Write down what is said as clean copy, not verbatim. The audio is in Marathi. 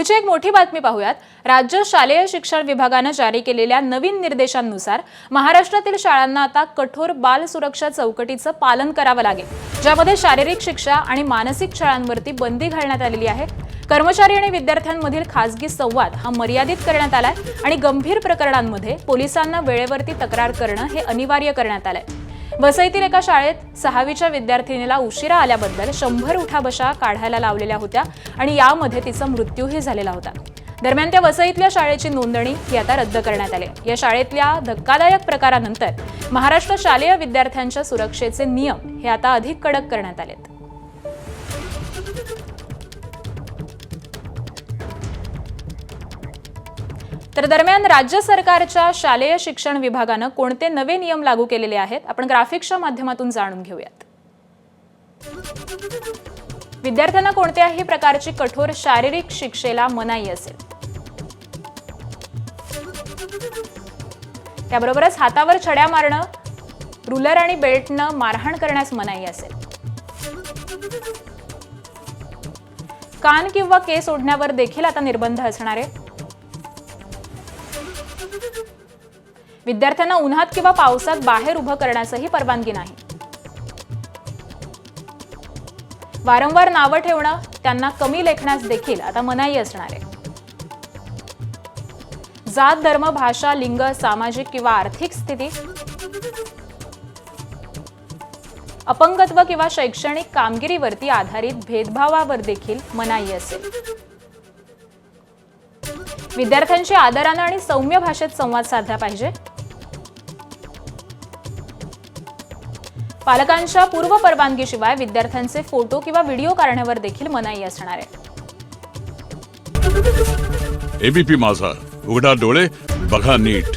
पुढची एक मोठी बातमी पाहूयात। राज्य शालेय शिक्षण विभागाने जारी केलेल्या नवीन निर्देशांनुसार महाराष्ट्रातील शाळांना आता कठोर बाल सुरक्षा चौकटीचं पालन करावं लागेल, ज्यामध्ये शारीरिक शिक्षा आणि मानसिक छळांवरती बंदी घालण्यात आलेली आहे। कर्मचारी आणि विद्यार्थ्यांमधील खासगी संवाद हा मर्यादित करण्यात आलाय आणि गंभीर प्रकरणांमध्ये पोलिसांना वेळेवरती तक्रार करणं हे अनिवार्य करण्यात आलंय। वसईतील एका शाळेत 6वीच्या विद्यार्थिनीला उशिरा आल्याबद्दल 100 उठाबशा काढायला लावलेल्या होत्या आणि यामध्ये तिचा मृत्यूही झालेला होता। दरम्यान त्या वसईतल्या शाळेची नोंदणी ही आता रद्द करण्यात आली। या शाळेतल्या धक्कादायक प्रकारानंतर महाराष्ट्र शालेय विद्यार्थ्यांच्या सुरक्षेचे नियम हे आता अधिक कडक करण्यात आलेत। तर दरम्यान राज्य सरकारच्या शालेय शिक्षण विभागाने कोणते नवे नियम लागू केलेले आहेत आपण ग्राफिक्सच्या माध्यमातून जाणून घेऊयात। विद्यार्थ्यांना कोणत्याही प्रकारची कठोर शारीरिक शिक्षेला मनाई असेल, त्याबरोबरच हातावर छड्या मारणं, रुलर आणि बेल्टनं मारहाण करण्यास मनाई असेल। कान किंवा केस ओढण्यावर देखील आता निर्बंध असणार आहे। विद्यार्थ्यांना उन्हात किंवा पावसात बाहेर उभं करण्यासही परवानगी नाही। वारंवार नावं ठेवणं, त्यांना कमी लेखण्यास देखील आता मनाई असणार आहे। जात, धर्म, भाषा, लिंग, सामाजिक किंवा आर्थिक स्थिती, अपंगत्व किंवा शैक्षणिक कामगिरीवरती आधारित भेदभावावर देखील मनाई असेल। विद्यार्थ्यांशी आदराने आणि सौम्य भाषेत संवाद साधला पाहिजे। पालकांच्या पूर्व परवानगीशिवाय विद्यार्थ्यांचे फोटो किंवा व्हिडिओ काढण्यावर देखील मनाई असणार आहे। एबीपी माझा, उघडा डोळे बघा नीट।